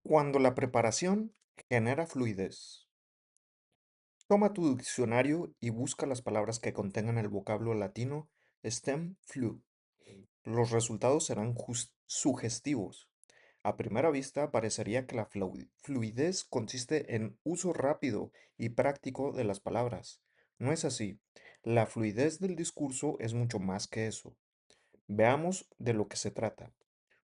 Cuando la preparación genera fluidez. Toma tu diccionario y busca las palabras que contengan el vocablo latino stem flu. Los resultados serán sugestivos. A primera vista parecería que la fluidez consiste en uso rápido y práctico de las palabras. No es así. La fluidez del discurso es mucho más que eso. Veamos de lo que se trata.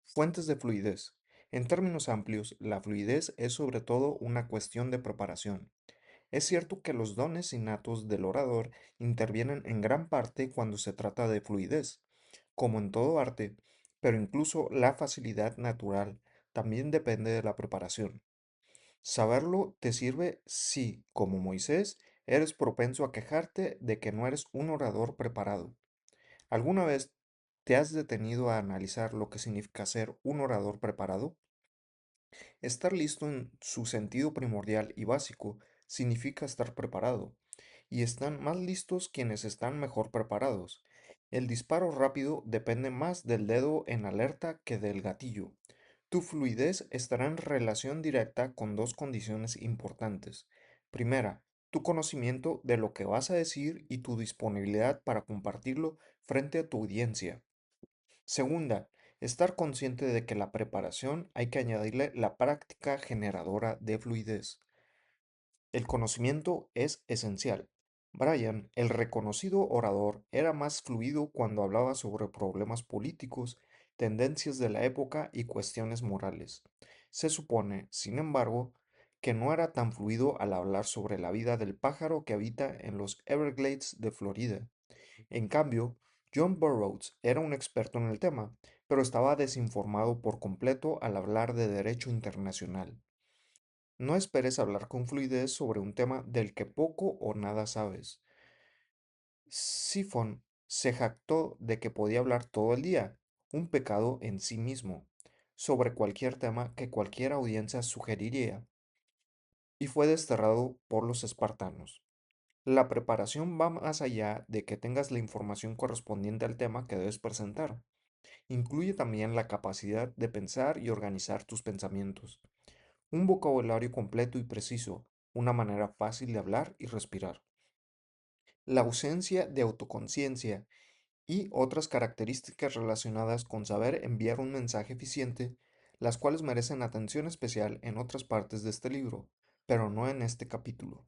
Fuentes de fluidez. En términos amplios, la fluidez es sobre todo una cuestión de preparación. Es cierto que los dones innatos del orador intervienen en gran parte cuando se trata de fluidez, como en todo arte, pero incluso la facilidad natural también depende de la preparación. Saberlo te sirve si, como Moisés, eres propenso a quejarte de que no eres un orador preparado. ¿Alguna vez te has detenido a analizar lo que significa ser un orador preparado? Estar listo en su sentido primordial y básico significa estar preparado, y están más listos quienes están mejor preparados. El disparo rápido depende más del dedo en alerta que del gatillo. Tu fluidez estará en relación directa con dos condiciones importantes. Primera, tu conocimiento de lo que vas a decir y tu disponibilidad para compartirlo frente a tu audiencia. Segunda, estar consciente de que la preparación hay que añadirle la práctica generadora de fluidez. El conocimiento es esencial. Brian, el reconocido orador, era más fluido cuando hablaba sobre problemas políticos, tendencias de la época y cuestiones morales. Se supone, sin embargo, que no era tan fluido al hablar sobre la vida del pájaro que habita en los Everglades de Florida. En cambio, John Burroughs era un experto en el tema, pero estaba desinformado por completo al hablar de derecho internacional. No esperes hablar con fluidez sobre un tema del que poco o nada sabes. Sifón se jactó de que podía hablar todo el día, un pecado en sí mismo, sobre cualquier tema que cualquier audiencia sugeriría, y fue desterrado por los espartanos. La preparación va más allá de que tengas la información correspondiente al tema que debes presentar. Incluye también la capacidad de pensar y organizar tus pensamientos, un vocabulario completo y preciso, una manera fácil de hablar y respirar. La ausencia de autoconciencia y otras características relacionadas con saber enviar un mensaje eficiente, las cuales merecen atención especial en otras partes de este libro, pero no en este capítulo.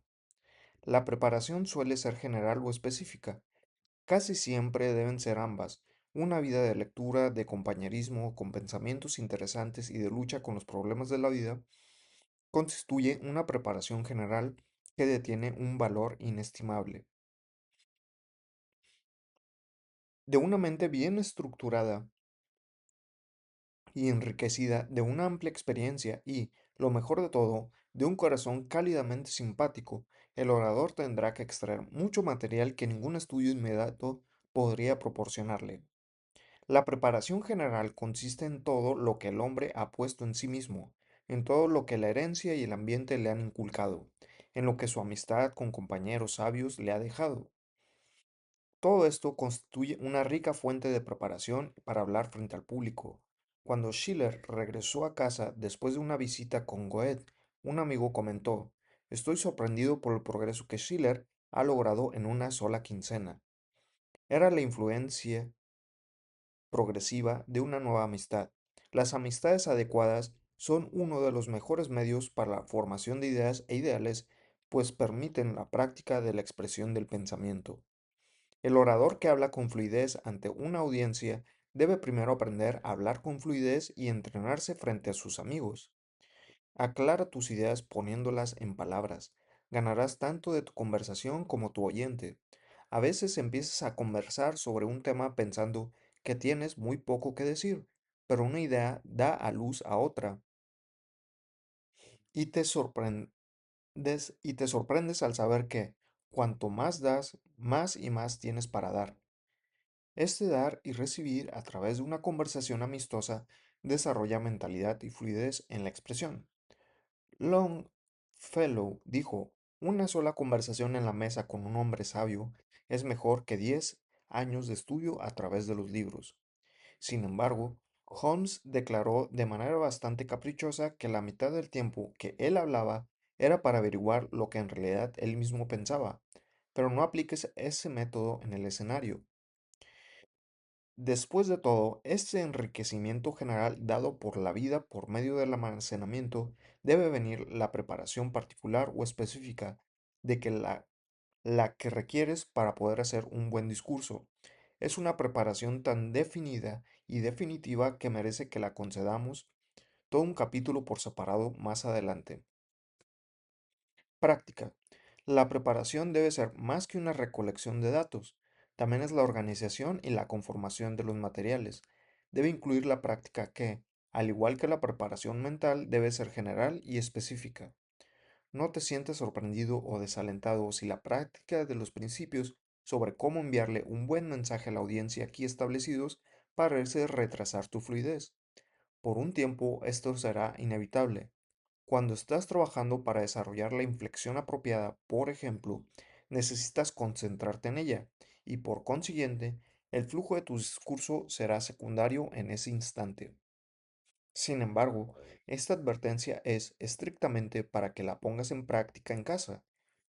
La preparación suele ser general o específica. Casi siempre deben ser ambas, una vida de lectura, de compañerismo, con pensamientos interesantes y de lucha con los problemas de la vida, constituye una preparación general que tiene un valor inestimable. De una mente bien estructurada y enriquecida de una amplia experiencia y, lo mejor de todo, de un corazón cálidamente simpático, el orador tendrá que extraer mucho material que ningún estudio inmediato podría proporcionarle. La preparación general consiste en todo lo que el hombre ha puesto en sí mismo, en todo lo que la herencia y el ambiente le han inculcado, en lo que su amistad con compañeros sabios le ha dejado. Todo esto constituye una rica fuente de preparación para hablar frente al público. Cuando Schiller regresó a casa después de una visita con Goethe, un amigo comentó: "Estoy sorprendido por el progreso que Schiller ha logrado en una sola quincena". Era la influencia progresiva de una nueva amistad. Las amistades adecuadas son uno de los mejores medios para la formación de ideas e ideales, pues permiten la práctica de la expresión del pensamiento. El orador que habla con fluidez ante una audiencia debe primero aprender a hablar con fluidez y entrenarse frente a sus amigos. Aclara tus ideas poniéndolas en palabras. Ganarás tanto de tu conversación como tu oyente. A veces empiezas a conversar sobre un tema pensando que tienes muy poco que decir, pero una idea da a luz a otra y te sorprendes al saber que cuanto más das, más y más tienes para dar. Este dar y recibir a través de una conversación amistosa desarrolla mentalidad y fluidez en la expresión. Longfellow dijo: "Una sola conversación en la mesa con un hombre sabio es mejor que 10 años de estudio a través de los libros". Sin embargo, Holmes declaró de manera bastante caprichosa que la mitad del tiempo que él hablaba era para averiguar lo que en realidad él mismo pensaba, pero no apliques ese método en el escenario. Después de todo, este enriquecimiento general dado por la vida por medio del almacenamiento debe venir la preparación particular o específica de que la que requieres para poder hacer un buen discurso. Es una preparación tan definida y definitiva que merece que la concedamos todo un capítulo por separado más adelante. Práctica. La preparación debe ser más que una recolección de datos, también es la organización y la conformación de los materiales. Debe incluir la práctica que, al igual que la preparación mental, debe ser general y específica. No te sientes sorprendido o desalentado si la práctica de los principios sobre cómo enviarle un buen mensaje a la audiencia aquí establecidos parece retrasar tu fluidez. Por un tiempo esto será inevitable. Cuando estás trabajando para desarrollar la inflexión apropiada, por ejemplo, necesitas concentrarte en ella y por consiguiente, el flujo de tu discurso será secundario en ese instante. Sin embargo, esta advertencia es estrictamente para que la pongas en práctica en casa.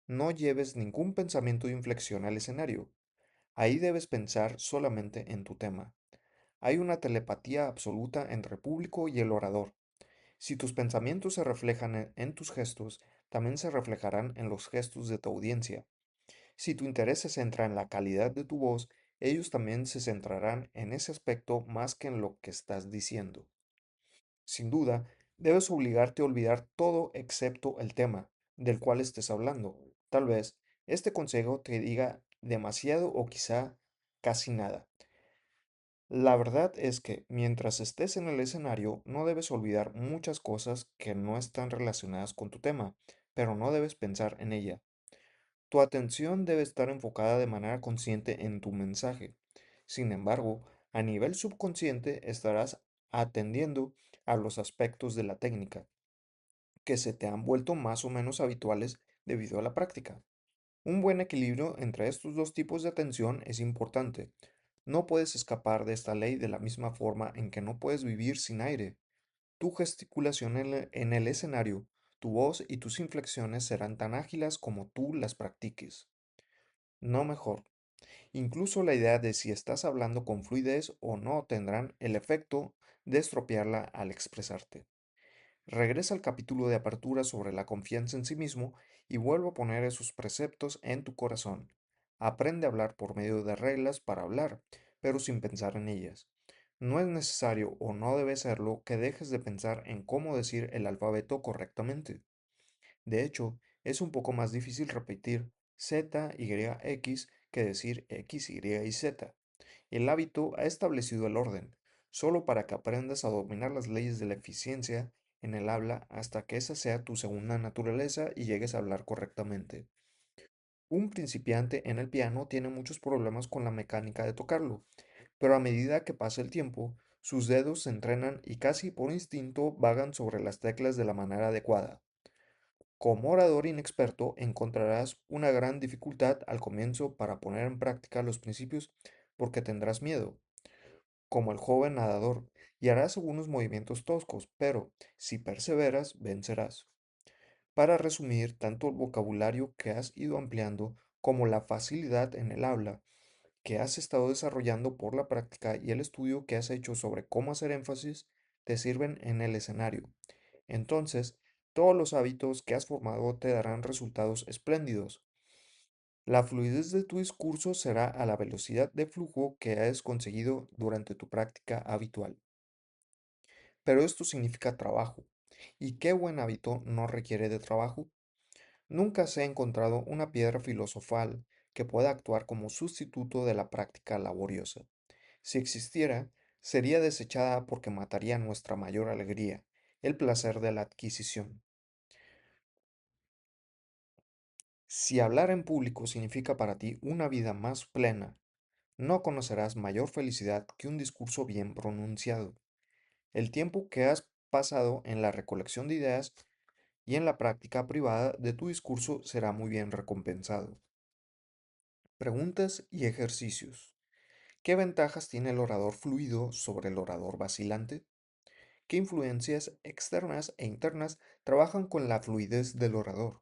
No lleves ningún pensamiento de inflexión al escenario. Ahí debes pensar solamente en tu tema. Hay una telepatía absoluta entre el público y el orador. Si tus pensamientos se reflejan en tus gestos, también se reflejarán en los gestos de tu audiencia. Si tu interés se centra en la calidad de tu voz, ellos también se centrarán en ese aspecto más que en lo que estás diciendo. Sin duda, debes obligarte a olvidar todo excepto el tema del cual estés hablando. Tal vez este consejo te diga demasiado o quizá casi nada. La verdad es que mientras estés en el escenario no debes olvidar muchas cosas que no están relacionadas con tu tema, pero no debes pensar en ella. Tu atención debe estar enfocada de manera consciente en tu mensaje. Sin embargo, a nivel subconsciente estarás atendiendo a los aspectos de la técnica que se te han vuelto más o menos habituales debido a la práctica. Un buen equilibrio entre estos dos tipos de atención es importante. No puedes escapar de esta ley de la misma forma en que no puedes vivir sin aire. Tu gesticulación en el escenario, tu voz y tus inflexiones serán tan ágiles como tú las practiques. No mejor. Incluso la idea de si estás hablando con fluidez o no tendrán el efecto de estropearla al expresarte. Regresa al capítulo de apertura sobre la confianza en sí mismo y vuelve a poner esos preceptos en tu corazón. Aprende a hablar por medio de reglas para hablar, pero sin pensar en ellas. No es necesario o no debe serlo que dejes de pensar en cómo decir el alfabeto correctamente. De hecho, es un poco más difícil repetir Z, Y, X que decir X, Y y Z. El hábito ha establecido el orden, solo para que aprendas a dominar las leyes de la eficiencia en el habla hasta que esa sea tu segunda naturaleza y llegues a hablar correctamente. Un principiante en el piano tiene muchos problemas con la mecánica de tocarlo, pero a medida que pasa el tiempo, sus dedos se entrenan y casi por instinto vagan sobre las teclas de la manera adecuada. Como orador inexperto encontrarás una gran dificultad al comienzo para poner en práctica los principios porque tendrás miedo, como el joven nadador, y harás algunos movimientos toscos, pero si perseveras, vencerás. Para resumir, tanto el vocabulario que has ido ampliando como la facilidad en el habla que has estado desarrollando por la práctica y el estudio que has hecho sobre cómo hacer énfasis te sirven en el escenario. Entonces, todos los hábitos que has formado te darán resultados espléndidos. La fluidez de tu discurso será a la velocidad de flujo que has conseguido durante tu práctica habitual. Pero esto significa trabajo. ¿Y qué buen hábito no requiere de trabajo? Nunca se ha encontrado una piedra filosofal que pueda actuar como sustituto de la práctica laboriosa. Si existiera, sería desechada porque mataría nuestra mayor alegría, el placer de la adquisición. Si hablar en público significa para ti una vida más plena, no conocerás mayor felicidad que un discurso bien pronunciado. El tiempo que has pasado en la recolección de ideas y en la práctica privada de tu discurso será muy bien recompensado. Preguntas y ejercicios. ¿Qué ventajas tiene el orador fluido sobre el orador vacilante? ¿Qué influencias externas e internas trabajan con la fluidez del orador?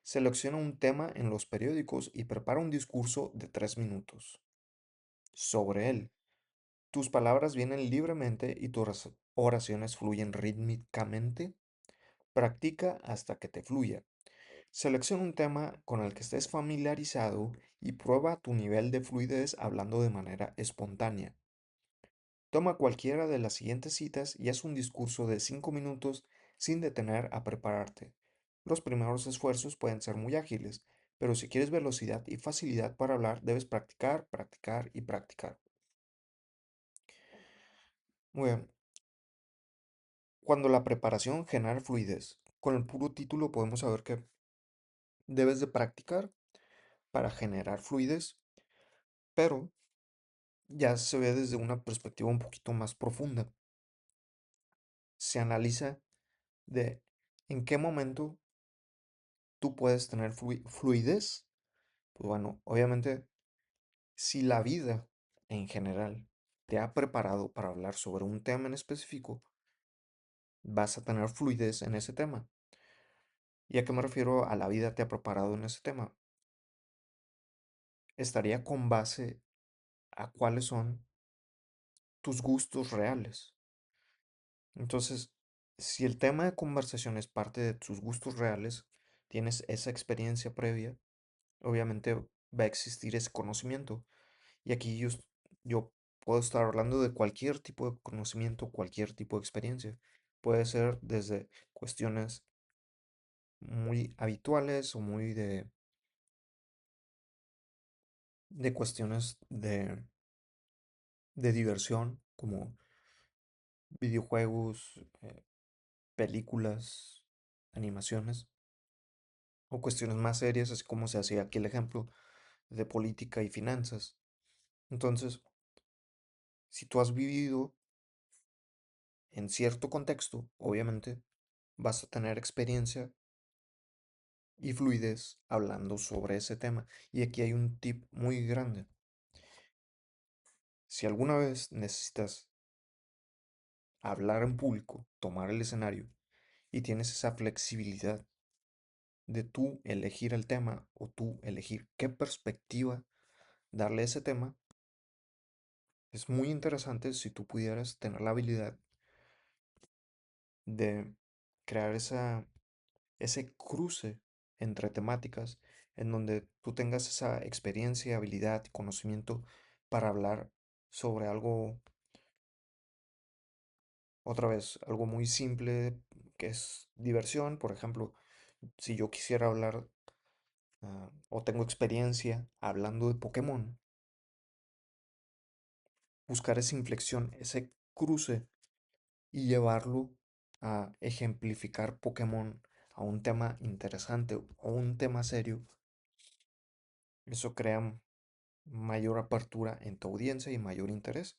Selecciona un tema en los periódicos y prepara un discurso de 3 minutos. Sobre él, tus palabras vienen libremente y tus oraciones fluyen rítmicamente. Practica hasta que te fluya. Selecciona un tema con el que estés familiarizado y prueba tu nivel de fluidez hablando de manera espontánea. Toma cualquiera de las siguientes citas y haz un discurso de 5 minutos sin detener a prepararte. Los primeros esfuerzos pueden ser muy ágiles, pero si quieres velocidad y facilidad para hablar, debes practicar, practicar y practicar. Muy bien. Cuando la preparación genera fluidez, con el puro título podemos saber que debes de practicar para generar fluidez, pero ya se ve desde una perspectiva un poquito más profunda. Se analiza de en qué momento tú puedes tener fluidez. Pues bueno, obviamente, si la vida en general te ha preparado para hablar sobre un tema en específico, vas a tener fluidez en ese tema. ¿Y a qué me refiero a la vida te ha preparado en ese tema? Estaría con base a cuáles son tus gustos reales. Entonces, si el tema de conversación es parte de tus gustos reales, tienes esa experiencia previa, obviamente va a existir ese conocimiento. Y aquí yo puedo estar hablando de cualquier tipo de conocimiento, cualquier tipo de experiencia. Puede ser desde cuestiones muy habituales o muy de cuestiones de diversión, como videojuegos, películas, animaciones, o cuestiones más serias, así como se hacía aquí el ejemplo de política y finanzas. Entonces, si tú has vivido en cierto contexto, obviamente vas a tener experiencia y fluidez hablando sobre ese tema. Y aquí hay un tip muy grande. Si alguna vez necesitas hablar en público, tomar el escenario y tienes esa flexibilidad de tú elegir el tema o tú elegir qué perspectiva darle a ese tema, es muy interesante si tú pudieras tener la habilidad de crear ese cruce entre temáticas en donde tú tengas esa experiencia, habilidad y conocimiento para hablar sobre algo, otra vez, algo muy simple que es diversión. Por ejemplo, si yo quisiera hablar o tengo experiencia hablando de Pokémon, buscar esa inflexión, ese cruce y llevarlo a ejemplificar Pokémon a un tema interesante o un tema serio, eso crea mayor apertura en tu audiencia y mayor interés,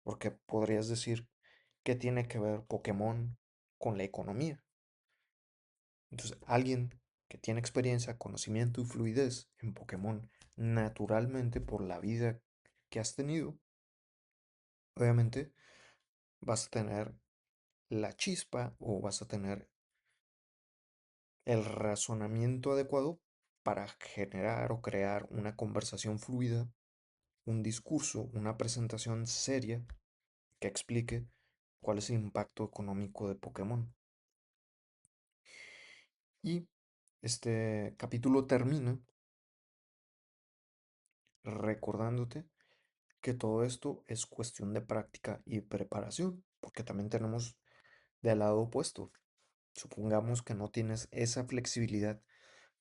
porque podrías decir qué tiene que ver Pokémon con la economía. Entonces, alguien que tiene experiencia, conocimiento y fluidez en Pokémon naturalmente por la vida que has tenido, obviamente vas a tener la chispa o vas a tener el razonamiento adecuado para generar o crear una conversación fluida, un discurso, una presentación seria que explique cuál es el impacto económico de Pokémon. Y este capítulo termina recordándote que todo esto es cuestión de práctica y preparación, porque también tenemos del lado opuesto. Supongamos que no tienes esa flexibilidad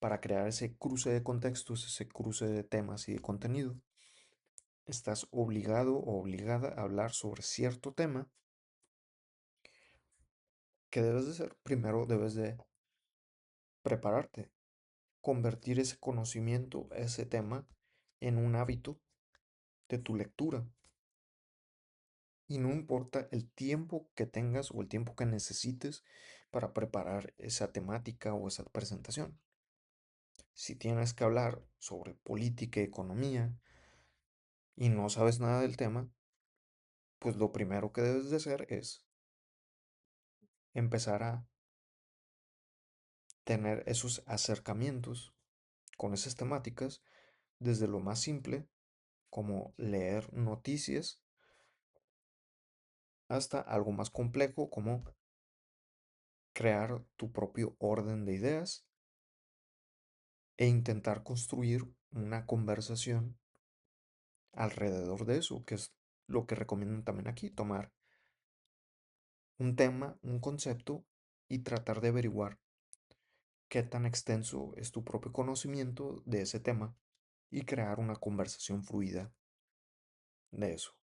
para crear ese cruce de contextos, ese cruce de temas y de contenido. Estás obligado o obligada a hablar sobre cierto tema que debes de hacer. Primero debes de prepararte, convertir ese conocimiento, ese tema, en un hábito de tu lectura. Y no importa el tiempo que tengas o el tiempo que necesites para preparar esa temática o esa presentación. Si tienes que hablar sobre política, economía y no sabes nada del tema, pues lo primero que debes de hacer es empezar a tener esos acercamientos con esas temáticas desde lo más simple, como leer noticias, hasta algo más complejo, como crear tu propio orden de ideas e intentar construir una conversación alrededor de eso, que es lo que recomiendan también aquí, tomar un tema, un concepto y tratar de averiguar qué tan extenso es tu propio conocimiento de ese tema y crear una conversación fluida de eso.